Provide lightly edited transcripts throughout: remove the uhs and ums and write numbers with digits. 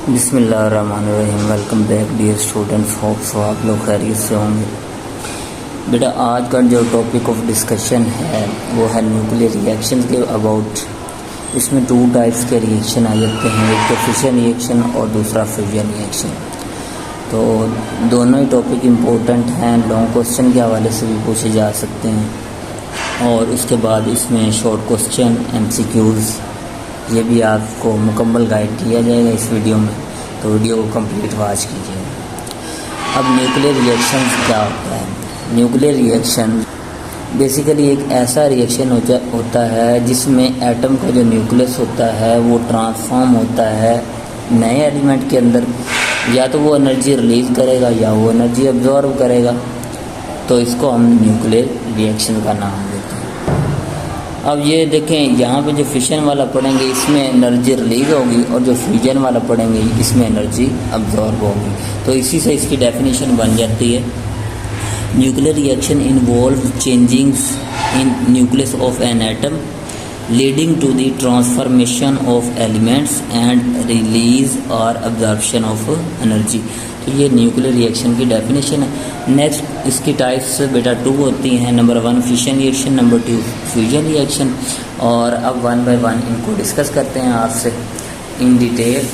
बिस्मिल्लाहिर्रहमानिर्रहीम। Welcome back dear students, hope so आप लोग खैरियत से होंगे। बेटा आज का जो टॉपिक ऑफ डिस्कशन है वो है न्यूक्लियर रिएक्शन के अबाउट। इसमें टू टाइप्स के रिएक्शन आ जाते हैं, एक तो फिशन रिएक्शन और दूसरा फ्यूजन रिएक्शन। तो दोनों ही टॉपिक इम्पोर्टेंट हैं, लॉन्ग क्वेश्चन के हवाले से भी पूछे जा सकते हैं और उसके बाद इसमें शॉर्ट क्वेश्चन MCQs ये भी आपको मुकम्मल गाइड किया जाएगा इस वीडियो में, तो वीडियो को कंप्लीट वॉच कीजिएगा। अब न्यूक्लियर रिएक्शन क्या होता है? न्यूक्लियर रिएक्शन बेसिकली एक ऐसा रिएक्शन होता है जिसमें एटम का जो न्यूक्लियस होता है वो ट्रांसफॉर्म होता है नए एलिमेंट के अंदर, या तो वो एनर्जी रिलीज़ करेगा या वो एनर्जी अब्जॉर्ब करेगा। तो इसको हम न्यूक्लियर रिएक्शन का नाम देते हैं। अब ये देखें, यहाँ पे जो फिशन वाला पढ़ेंगे इसमें एनर्जी रिलीज होगी और जो फ्यूजन वाला पढ़ेंगे इसमें एनर्जी अब्जॉर्ब होगी। तो इसी से इसकी डेफिनेशन बन जाती है, nuclear reaction involve changings in nucleus of an atom leading to the transformation of elements and release और अब्जॉर्प्शन ऑफ एनर्जी। तो ये न्यूक्लियर रिएक्शन की डेफिनेशन है। नेक्स्ट इसकी टाइप्स बेटा 2 होती हैं। Number 1 fission reaction, number 2 fusion reaction. और अब 1 बाय 1 इनको डिस्कस करते हैं आपसे इन डिटेल।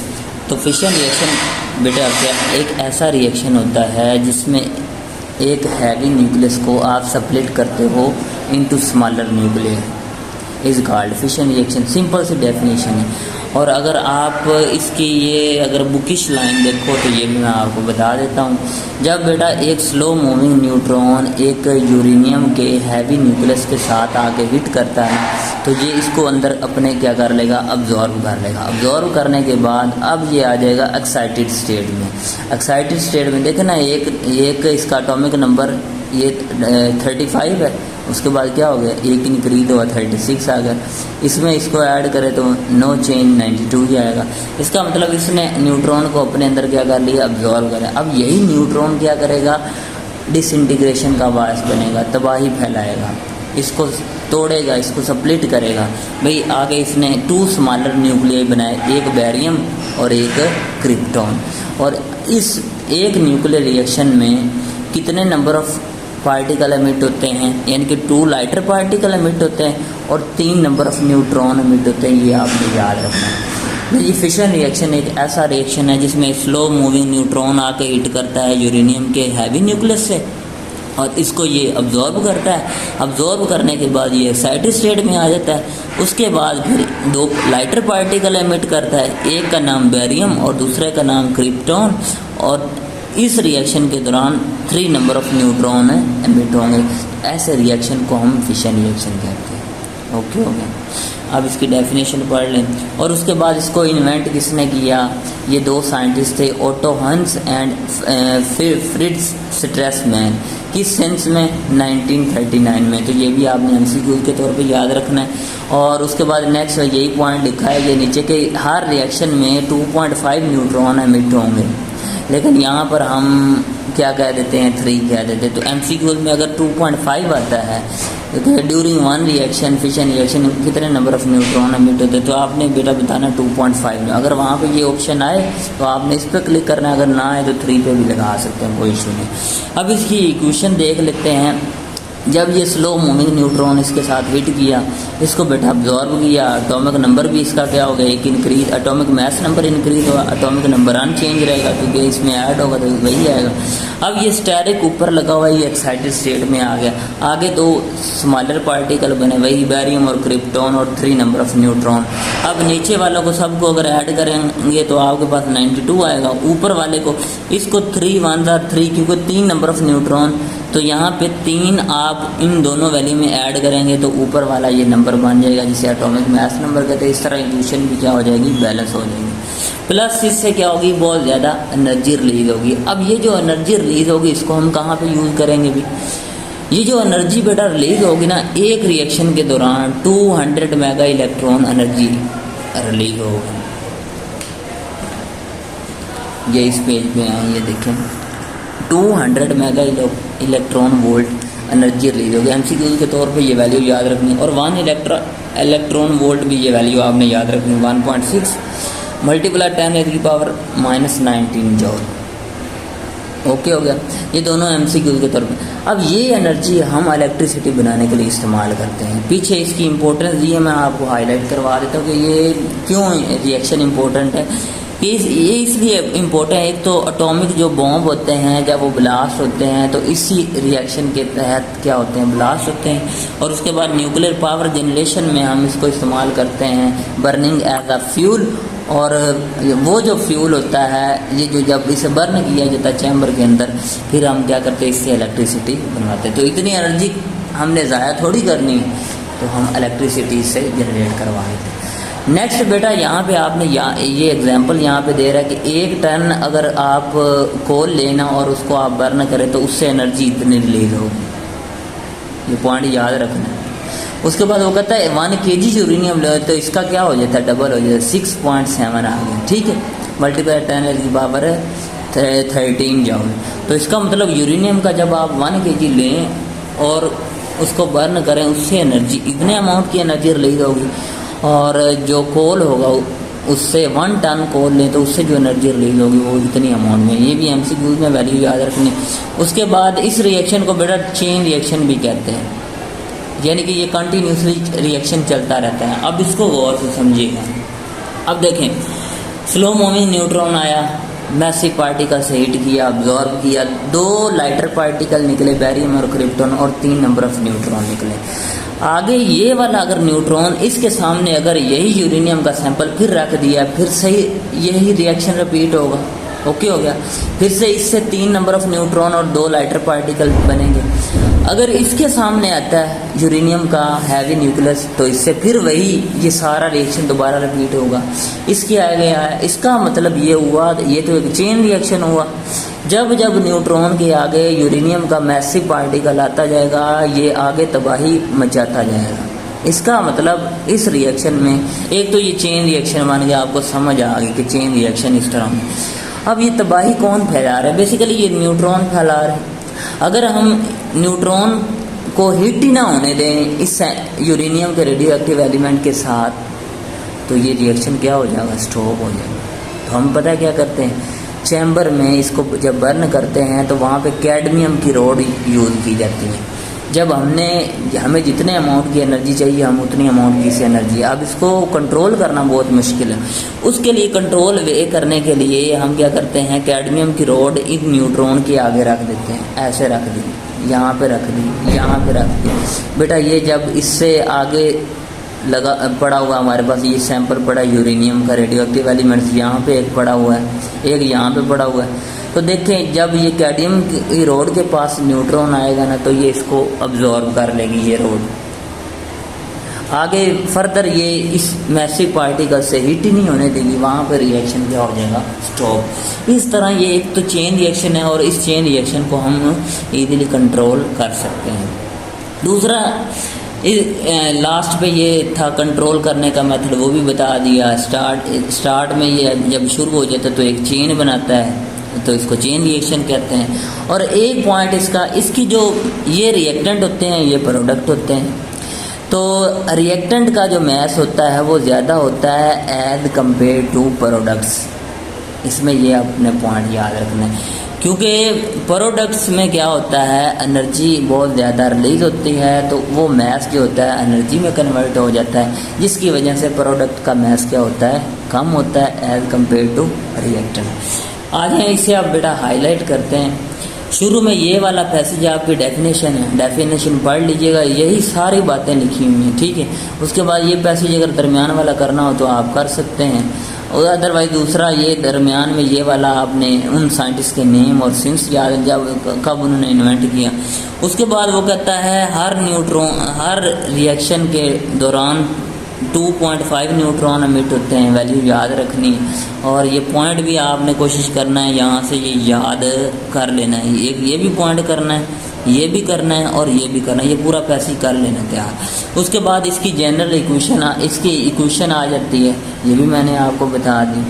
तो फिशन रिएक्शन बेटा क्या, एक ऐसा रिएक्शन होता है जिसमें एक हैवी न्यूक्लियस को आप स्प्लिट करते हो into smaller nuclear is called fission reaction. Simple सी डेफिनेशन है। और अगर आप इसकी ये अगर बुकिश लाइन देखो तो ये भी मैं आपको बता देता हूँ। जब बेटा एक स्लो मूविंग न्यूट्रॉन एक यूरेनियम के हैवी न्यूक्लियस के साथ आके हिट करता है तो ये इसको अंदर अपने क्या कर लेगा, अब्जॉर्ब कर लेगा। अब्जॉर्ब करने के बाद अब ये आ जाएगा एक्साइटेड स्टेट में। एक्साइटेड स्टेट में देखें ना, एक इसका एटॉमिक नंबर ये 35 है, उसके बाद क्या हो गया, एक इंक्रीज हुआ 36 आ गया। इसमें इसको ऐड करें तो नो चेंज 92 ही आएगा। इसका मतलब इसने न्यूट्रॉन को अपने अंदर क्या कर लिया, अब्जॉर्व करें। अब यही न्यूट्रॉन क्या करेगा, डिसइंटीग्रेशन का बायस बनेगा, तबाही फैलाएगा, इसको तोड़ेगा, इसको स्प्लिट करेगा। भाई आगे इसने 2 स्मॉलर न्यूक्लियाई बनाए, एक बैरियम और एक क्रिप्टॉन। और इस एक न्यूक्लियर रिएक्शन में कितने नंबर ऑफ पार्टिकल एमिट होते हैं, यानी कि 2 लाइटर पार्टिकल एमिट होते हैं और 3 नंबर ऑफ न्यूट्रॉन एमिट होते हैं। ये आपने याद रखना है। ये फिशन रिएक्शन एक ऐसा रिएक्शन है जिसमें स्लो मूविंग न्यूट्रॉन आके हिट करता है यूरेनियम के हैवी न्यूक्लियस से और इसको ये अब्जॉर्ब करता है। अब्जॉर्ब करने के बाद ये एक्साइटेड स्टेट में आ जाता है। उसके बाद फिर 2 लाइटर पार्टिकल एमिट करता है, एक का नाम बैरियम और दूसरे का नाम क्रिप्टॉन। और इस रिएक्शन के दौरान 3 नंबर ऑफ न्यूट्रॉन एमिट होंगे। ऐसे रिएक्शन को हम फिशन रिएक्शन कहते हैं। ओके हो गया। अब इसकी डेफिनेशन पढ़ लें। और उसके बाद इसको इन्वेंट किसने किया, ये 2 साइंटिस्ट थे, ओटो हंस एंड फ्रिट्ज स्ट्रेसमैन। किस सेंस में, 1939 में। तो ये भी आपने MCQ के तौर पे याद रखना है। और उसके बाद नेक्स्ट यही पॉइंट लिखा है ये नीचे के, हर रिएक्शन में 2.5 न्यूट्रॉन एमिट होंगे, लेकिन यहाँ पर हम क्या कह देते हैं, 3 कह देते हैं। तो MCQ में अगर 2.5 आता है तो ड्यूरिंग 1 रिएक्शन फिशन रिएक्शन कितने नंबर ऑफ न्यूट्रॉन एमिट होते हैं, तो आपने बेटा बताना 2.5 में। अगर वहाँ पे ये ऑप्शन आए तो आपने इस पर क्लिक करना है, अगर ना आए तो 3 पे भी लगा सकते हैं, कोई इशू नहीं। अब इसकी इक्वेशन देख लेते हैं। जब ये स्लो मूविंग न्यूट्रॉन इसके साथ हिट किया, इसको बेटा अब्जॉर्ब किया, एटॉमिक नंबर भी इसका क्या हो गया, एक increase, atomic mass number increase हुआ, एटॉमिक नंबर अनचेंज रहेगा क्योंकि इसमें ऐड होगा तो वही आएगा। अब ये स्टेरिक ऊपर लगा हुआ है, ये एक्साइटेड स्टेट में आ गया। आगे 2 स्मॉलर पार्टिकल बने, वही बैरियम और क्रिप्टॉन और 3 नंबर ऑफ न्यूट्रॉन। अब नीचे वालों को सबको अगर ऐड करेंगे तो आपके पास 92 आएगा। ऊपर वाले को, इसको 3 1 3 क्योंकि 3 नंबर ऑफ न्यूट्रॉन, तो यहाँ पे 3 आप इन दोनों वैल्यू में ऐड करेंगे तो ऊपर वाला ये नंबर बन जाएगा जिसे एटॉमिक मास नंबर कहते हैं। इस तरह इक्वेशन भी क्या हो जाएगी, बैलेंस हो जाएगी। प्लस इससे क्या होगी, बहुत ज़्यादा एनर्जी रिलीज होगी। अब ये जो एनर्जी रिलीज होगी इसको हम कहाँ पे यूज़ करेंगे भी, ये जो एनर्जी बेटा रिलीज होगी ना, एक रिएक्शन के दौरान 200 मेगा इलेक्ट्रॉन एनर्जी रिलीज होगी। ये इस पेज पे है, ये देखें 200 mega electron volt energy release होगी। एमसीक्यू के तौर पे ये वैल्यू याद रखनी, और 1 इलेक्ट्रॉन वोल्ट भी ये वैल्यू आपने याद रखनी, 1.6 मल्टीप्लाई 10⁻⁻19 जॉल। ओके हो गया, ये दोनों एमसीक्यू के तौर पे। अब ये एनर्जी हम इलेक्ट्रिसिटी बनाने के लिए इस्तेमाल करते हैं। पीछे इसकी इम्पोर्टेंस ये मैं आपको हाईलाइट करवा देता हूँ कि ये क्यों रिएक्शन इम्पोर्टेंट है। ये इसलिए इम्पोर्टेंट है, एक तो एटॉमिक जो बॉम्ब होते हैं जब वो ब्लास्ट होते हैं तो इसी रिएक्शन के तहत क्या होते हैं, ब्लास्ट होते हैं, और उसके बाद न्यूक्लियर पावर जनरेशन में हम इसको इस्तेमाल करते हैं बर्निंग एज अ फ्यूल। और वो जो फ्यूल होता है ये जो जब इसे बर्न किया जाता है चैम्बर के अंदर, फिर हम क्या करते हैं, इससे इलेक्ट्रिसिटी बनवाते हैं। तो इतनी एनर्जी हमने ज़ाया थोड़ी करनी है, तो हम इलेक्ट्रिसिटी से जनरेट करवा देते हैं। नेक्स्ट बेटा यहाँ पे आपने ये एग्जांपल यहाँ पे दे रहा है कि 1 टन अगर आप कोल लेना और उसको आप बर्न करें तो उससे एनर्जी इतनी रिलीज होगी। ये पॉइंट याद रखना है। उसके बाद वो कहता है 1 kg यूरेनियम ले तो इसका क्या हो जाता है, डबल हो जाता है, 6.7 आ गया। ठीक है, मल्टीप्लाई 10⁻13 जॉल। तो इसका मतलब यूरेनियम का जब आप 1 kg लें और उसको बर्न करें, उससे एनर्जी इतने अमाउंट की एनर्जी रिलीज होगी। और जो कोल होगा उससे 1 टन कोल लें तो उससे जो एनर्जी रिलीज होगी वो इतनी अमाउंट में। ये भी एमसीक्यू में वैल्यू याद रखनी। उसके बाद इस रिएक्शन को बेटा चेन रिएक्शन भी कहते हैं, यानी कि ये कंटिन्यूसली रिएक्शन चलता रहता है। अब इसको गौर से समझिएगा। अब देखें, स्लो मूविंग न्यूट्रॉन आया, मैसिव पार्टिकल से हिट किया, अब्जॉर्ब किया, 2 लाइटर पार्टिकल निकले, बेरियम और क्रिप्टॉन, और 3 नंबर ऑफ न्यूट्रॉन निकले। आगे ये वाला अगर न्यूट्रॉन इसके सामने अगर यही यूरेनियम का सैंपल फिर रख दिया, फिर सही यही रिएक्शन रिपीट होगा। ओके हो गया, फिर से इससे 3 नंबर ऑफ न्यूट्रॉन और 2 लाइटर पार्टिकल बनेंगे। अगर इसके सामने आता है यूरेनियम का हैवी न्यूक्लियस तो इससे फिर वही ये सारा रिएक्शन दोबारा रिपीट होगा। इसके आगे आया, इसका मतलब ये हुआ, ये तो एक चेन रिएक्शन हुआ। जब जब न्यूट्रॉन के आगे यूरेनियम का मैसिव पार्टिकल आता जाएगा, ये आगे तबाही मचाता जाएगा। इसका मतलब इस रिएक्शन में एक तो ये चेन रिएक्शन मान गया, आपको समझ आ गई कि चेन रिएक्शन इस तरह में। अब ये तबाही कौन फैला रहा है, बेसिकली ये न्यूट्रॉन फैला रहे हैं। अगर हम न्यूट्रॉन को हिट ही ना होने दें इस यूरेनियम के रेडियो एक्टिव एलिमेंट के साथ, तो ये रिएक्शन क्या हो जाएगा, स्टॉप हो जाएगा। तो हम पता क्या करते हैं, चैम्बर में इसको जब बर्न करते हैं तो वहाँ पे कैडमियम की रॉड यूज़ की जाती है। जब हमें जितने अमाउंट की एनर्जी चाहिए हम उतनी अमाउंट की इसे एनर्जी, अब इसको कंट्रोल करना बहुत मुश्किल है। उसके लिए कंट्रोल वे करने के लिए हम क्या करते हैं, कैडमियम की रॉड इन न्यूट्रॉन के आगे रख देते हैं। ऐसे रख दी, यहाँ पे रख दी, यहाँ पे रख दी। बेटा ये जब इससे आगे लगा पड़ा हुआ, हमारे पास ये सैंपल पड़ा यूरेनियम का रेडियो एक्टिव एलिमेंट्स, यहाँ पे एक पड़ा हुआ है, एक यहाँ पे पड़ा हुआ है। तो देखें जब ये कैडमियम की रोड के पास न्यूट्रॉन आएगा ना, तो ये इसको अब्जॉर्ब कर लेगी ये रोड। आगे फर्दर ये इस मैसिव पार्टिकल से हिट ही नहीं होने देगी, वहाँ पर रिएक्शन क्या हो जाएगा, स्टॉप। इस तरह ये एक तो चेन रिएक्शन है और इस चेन रिएक्शन को हम इजीली कंट्रोल कर सकते हैं। दूसरा लास्ट पे ये था कंट्रोल करने का मेथड, वो भी बता दिया। स्टार्ट में ये जब शुरू हो जाता है तो एक चेन बनाता है, तो इसको चेन रिएक्शन कहते हैं। और एक पॉइंट इसकी जो ये रिएक्टेंट होते हैं ये प्रोडक्ट होते हैं। तो रिएक्टेंट का जो मैस होता है वो ज़्यादा होता है एज कम्पेयर टू प्रोडक्ट्स। इसमें ये अपने पॉइंट याद रखना है, क्योंकि प्रोडक्ट्स में क्या होता है, एनर्जी बहुत ज़्यादा रिलीज होती है, तो वो मैस जो होता है एनर्जी में कन्वर्ट हो जाता है, जिसकी वजह से प्रोडक्ट का मैस क्या होता है, कम होता है एज कम्पेयर टू रिएक्टेंट। आज हैं इसे आप बेटा हाईलाइट करते हैं। शुरू में ये वाला पैसेज आपकी डेफिनेशन है, डेफिनेशन पढ़ लीजिएगा, यही सारी बातें लिखी हुई हैं, ठीक है। उसके बाद ये पैसेज अगर दरमियान वाला करना हो तो आप कर सकते हैं, और अदरवाइज दूसरा ये दरमियान में ये वाला आपने उन साइंटिस्ट के नेम और सिंस याद जब कब उन्होंने इन्वेंट किया। उसके बाद वो कहता है हर रिएक्शन के दौरान 2.5 न्यूट्रॉन एमिट होते हैं, वैल्यू याद रखनी। और ये पॉइंट भी आपने कोशिश करना है यहाँ से ये याद कर लेना है, ये भी पॉइंट करना है, ये भी करना है और ये भी करना है, ये पूरा पैसेज कर लेना तैयार। उसके बाद इसकी जनरल इक्वेशन आ जाती है, ये भी मैंने आपको बता दी।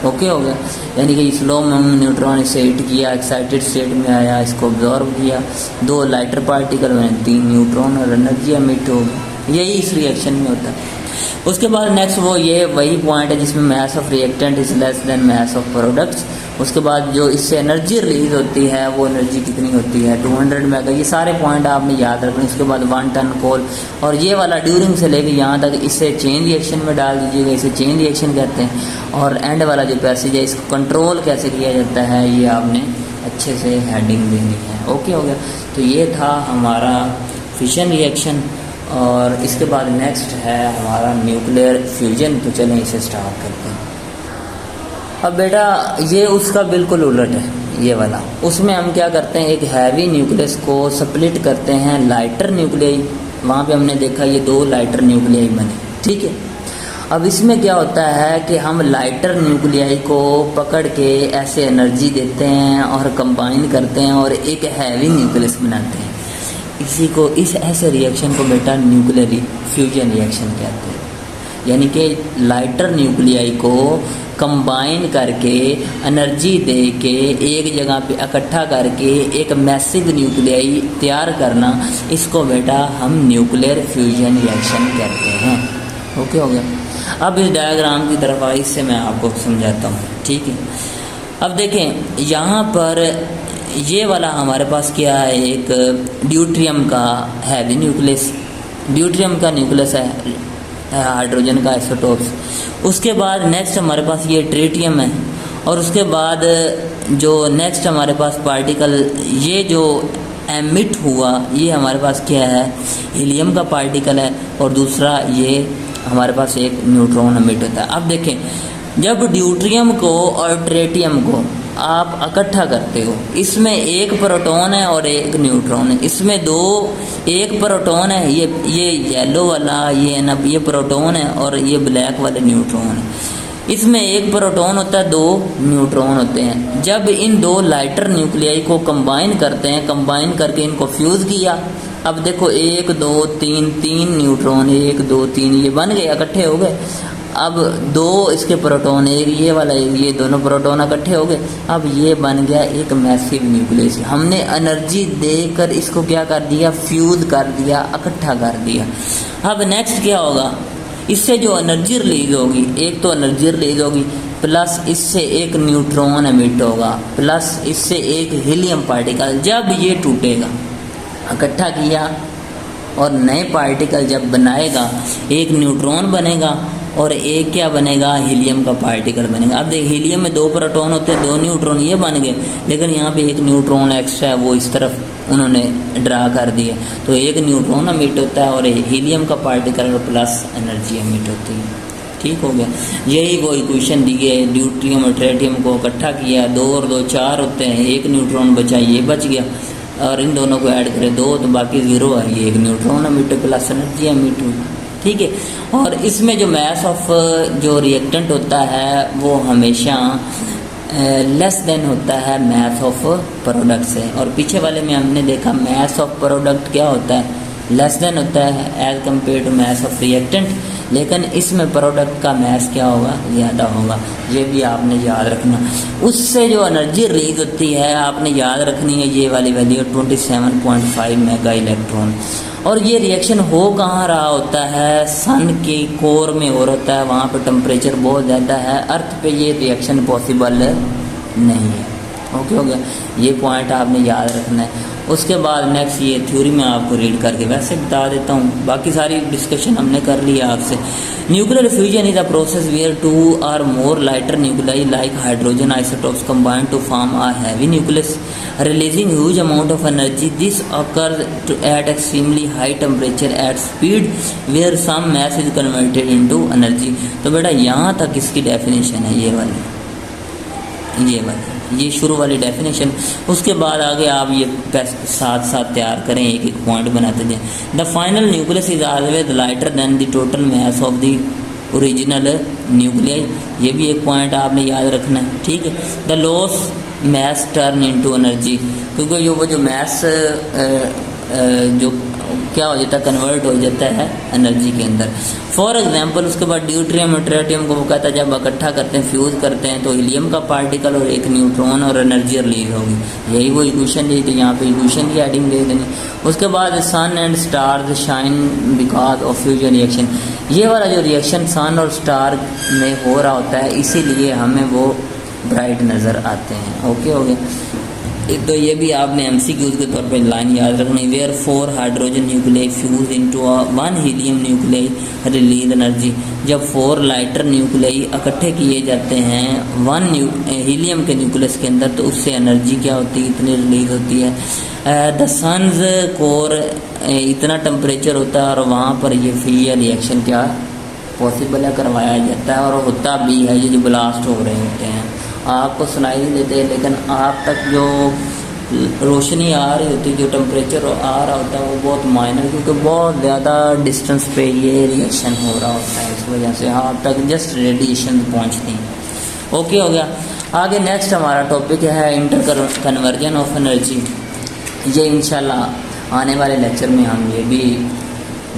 ओके हो गया। यानी कि स्लो न्यूट्रॉन इसे हिट किया, एक्साइटेड स्टेट में आया, इसको ऑब्जॉर्व किया, 2 लाइटर पार्टिकल में 3 न्यूट्रॉन और एनर्जी एमिट हो गई। यही इस रिएक्शन में होता है। उसके बाद नेक्स्ट वही पॉइंट है जिसमें मास of reactant is less then mass of products. उसके बाद जो इससे एनर्जी रिलीज होती है वो एनर्जी कितनी होती है 200 मेगा। ये सारे पॉइंट आपने याद रखने। उसके बाद 1 टन कोल, और ये वाला ड्यूरिंग से लेके यहाँ तक इसे चेन रिएक्शन में डाल दीजिएगा, इसे चेन रिएक्शन कहते हैं। और एंड वाला जो पैसेज है इसको कंट्रोल कैसे किया जाता है ये आपने अच्छे से हेडिंग देनी है। ओके हो गया। तो ये था हमारा फिशन रिएक्शन, और इसके बाद नेक्स्ट है हमारा न्यूक्लियर फ्यूजन। तो चलें इसे स्टार्ट करते हैं। अब बेटा ये उसका बिल्कुल उलट है ये वाला। उसमें हम क्या करते हैं, एक हैवी न्यूक्लियस को स्प्लिट करते हैं लाइटर न्यूक्लियाई। वहाँ पे हमने देखा ये 2 लाइटर न्यूक्लियाई बने, ठीक है। अब इसमें क्या होता है कि हम लाइटर न्यूक्लियाई को पकड़ के ऐसे एनर्जी देते हैं और कंबाइन करते हैं और एक हैवी न्यूक्लियस बनाते हैं। इसी को इस ऐसे रिएक्शन को बेटा न्यूक्लियर फ्यूजन रिएक्शन कहते हैं। यानी कि लाइटर न्यूक्लियाई को कंबाइन करके एनर्जी दे के एक जगह पे इकट्ठा करके एक मैसिव न्यूक्लियाई तैयार करना, इसको बेटा हम न्यूक्लियर फ्यूजन रिएक्शन कहते हैं। ओके हो गया। अब इस डायग्राम की तरफ आई, इससे मैं आपको समझाता हूँ, ठीक है। अब देखें यहाँ पर ये वाला हमारे पास क्या है, एक ड्यूट्रियम का हैवी न्यूक्लियस, ड्यूट्रियम का न्यूक्लियस है, हाइड्रोजन का आइसोटोप्स। उसके बाद नेक्स्ट हमारे पास ये ट्रिटियम है, और उसके बाद जो नेक्स्ट हमारे पास पार्टिकल ये जो एमिट हुआ ये हमारे पास क्या है, हीलियम का पार्टिकल है, और दूसरा ये हमारे पास एक न्यूट्रॉन एमिट होता है। अब देखें जब ड्यूट्रियम को और ट्रिटियम को आप इकट्ठा करते हो, इसमें एक प्रोटॉन है और एक न्यूट्रॉन है, इसमें एक प्रोटॉन है, ये येलो वाला ये ना ये प्रोटॉन है और ये ब्लैक वाले न्यूट्रॉन है। इसमें एक प्रोटॉन होता है, 2 न्यूट्रॉन होते हैं। जब इन 2 लाइटर न्यूक्लियाई को कंबाइन करते हैं, कंबाइन करके इनको फ्यूज़ किया, अब देखो 1 2 3 न्यूट्रॉन, 1 2 3 ये बन गए, इकट्ठे हो गए। अब 2 इसके प्रोटॉन, एक ये वाला ये दोनों प्रोटॉन इकट्ठे हो गए। अब ये बन गया एक मैसिव न्यूक्लियस। हमने एनर्जी देकर इसको क्या कर दिया, फ्यूज कर दिया, इकट्ठा कर दिया। अब नेक्स्ट क्या होगा, इससे जो एनर्जी रिलीज होगी, एक तो एनर्जी रिलीज होगी, प्लस इससे एक न्यूट्रॉन एमिट होगा, प्लस इससे एक हीलियम पार्टिकल। जब ये टूटेगा, इकट्ठा किया और नए पार्टिकल जब बनाएगा, एक न्यूट्रॉन बनेगा और एक क्या बनेगा, हीलियम का पार्टिकल बनेगा। अब देख हीलियम में 2 प्रोटॉन होते हैं, 2 न्यूट्रॉन, ये बन गए, लेकिन यहाँ पे एक न्यूट्रॉन एक्स्ट्रा है, वो इस तरफ उन्होंने ड्रा कर दिया, तो एक न्यूट्रॉन एमिट होता है और हीलियम का पार्टिकल प्लस एनर्जी एमिट होती है। ठीक हो गया। यही वो इक्वेशन दी है, ड्यूट्रियम और ट्रिटियम को इकट्ठा किया, 2 और 2 4 होते हैं, एक न्यूट्रॉन बचा, ये बच गया, और इन दोनों को ऐड करें 2 तो बाकी 0 है, ये एक neutron emit plus energy emit हुई। ठीक है। और इसमें जो मास ऑफ जो रिएक्टेंट होता है वो हमेशा लेस देन होता है मास ऑफ प्रोडक्ट से, और पीछे वाले में हमने देखा मास ऑफ प्रोडक्ट क्या होता है, लेस देन होता है as compare to mass of reactant, लेकिन इसमें प्रोडक्ट का मास क्या होगा, ज़्यादा होगा। ये भी आपने याद रखना। उससे जो एनर्जी रिलीज होती है आपने याद रखनी है, ये वाली वैल्यू 27.5 मेगा इलेक्ट्रॉन। और ये रिएक्शन हो कहाँ रहा होता है, सन के कोर में हो रहा है, वहाँ पे टेम्परेचर बहुत ज़्यादा है, अर्थ पे ये रिएक्शन पॉसिबल नहीं है। ओके हो गया, ये पॉइंट आपने याद रखना है। उसके बाद नेक्स्ट ये थ्योरी में आपको रीड करके वैसे बता देता हूँ, बाकी सारी डिस्कशन हमने कर लिया आपसे। Nuclear fusion is a process where 2 or more lighter nuclei like hydrogen isotopes combine to form a heavy nucleus, releasing huge amount of energy. This occurs at extremely high temperature at speed where some mass is converted into energy. तो बेटा यहाँ तक इसकी definition है, ये वाली ये शुरू वाली डेफिनेशन। उसके बाद आगे आप ये साथ साथ तैयार करें, एक एक पॉइंट बनाते जाएं। The final nucleus is always lighter than the total mass of the original nuclei. ये भी एक पॉइंट आपने याद रखना है। ठीक है। The loss mass turn into energy, क्योंकि वो जो मास जो क्या हो जाता है, कन्वर्ट हो जाता है एनर्जी के अंदर। फॉर एग्जांपल उसके बाद ड्यूट्रियम और ट्रिटियम को वो कहता है जब इकट्ठा करते हैं, फ्यूज़ करते हैं, तो हीलियम का पार्टिकल और एक न्यूट्रॉन और एनर्जी रिलीज होगी। यही वो इक्वेशन दी थी, यहाँ पे इक्वेशन की एडिंग दे देनी। उसके बाद sun and stars shine because of fusion reaction. ये वाला जो रिएक्शन सन और स्टार में हो रहा होता है, इसीलिए हमें वो ब्राइट नज़र आते हैं। ओके हो गया। तो ये भी आपने एमसीक्यूज के तौर पे लाइन याद रखनी। Where 4 hydrogen nuclei fuse into 1 helium nuclei release energy. जब 4 लाइटर न्यूक्लियाई इकट्ठे किए जाते हैं 1 हीलियम के न्यूक्लियस के अंदर, तो उससे एनर्जी क्या होती है, इतनी रिलीज होती है। द सन्स कोर इतना टेम्परेचर होता है और वहाँ पर ये फ्यूजन रिएक्शन क्या पॉसिबल है, करवाया जाता है और होता भी है। ये जो ब्लास्ट हो रहे होते हैं आपको सुनाई नहीं देते, लेकिन आप तक जो रोशनी आ रही होती है, जो टेम्परेचर आ रहा होता है वो बहुत माइनर, क्योंकि बहुत ज़्यादा डिस्टेंस पे ये रिएक्शन हो रहा होता है, इस वजह से आप तक जस्ट रेडिएशन पहुंचती हैं। ओके हो गया। आगे नेक्स्ट हमारा टॉपिक है इंटर कन्वर्जन ऑफ एनर्जी। ये इंशाल्लाह आने वाले लेक्चर में हम ये भी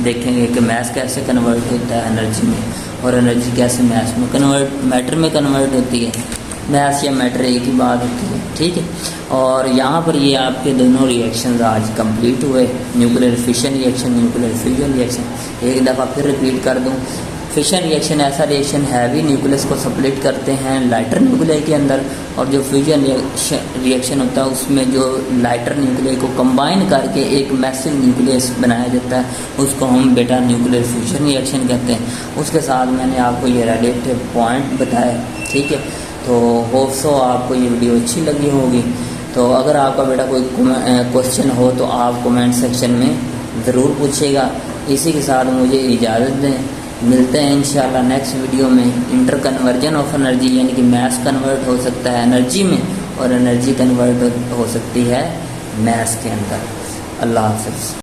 देखेंगे कि मैथ कैसे कन्वर्ट होता है एनर्जी में, और एनर्जी कैसे मैटर में कन्वर्ट होती है। मैथ या मैटर एक ही बात होती है, ठीक है। और यहाँ पर ये आपके दोनों रिएक्शंस आज कंप्लीट हुए, nuclear fission reaction, nuclear fusion reaction. एक दफ़ा फिर रिपीट कर दूँ, फिशन रिएक्शन ऐसा रिएक्शन हैवी न्यूक्लियस को सप्लिट करते हैं लाइटर न्यूक्लियाई के अंदर, और जो फ्यूजन रिएक्शन होता है उसमें जो लाइटर न्यूक्लियाई को कंबाइन करके एक मैसिव न्यूक्लियस बनाया जाता है, उसको हम बेटा न्यूक्लियर फ्यूजन रिएक्शन कहते हैं। उसके साथ मैंने आपको ये रिलेटिव पॉइंट बताया, ठीक है। तो होप सो आपको ये वीडियो अच्छी लगी होगी। तो अगर आपका बेटा कोई क्वेश्चन हो तो आप कमेंट सेक्शन में ज़रूर पूछिएगा। इसी के साथ मुझे इजाज़त दें, मिलते हैं इंशाल्लाह नेक्स्ट वीडियो में। इंटर कन्वर्जन ऑफ एनर्जी यानी कि मैथ कन्वर्ट हो सकता है एनर्जी में, और एनर्जी कन्वर्ट हो सकती है मैथ के अंदर। अल्लाह हाफ़िज़।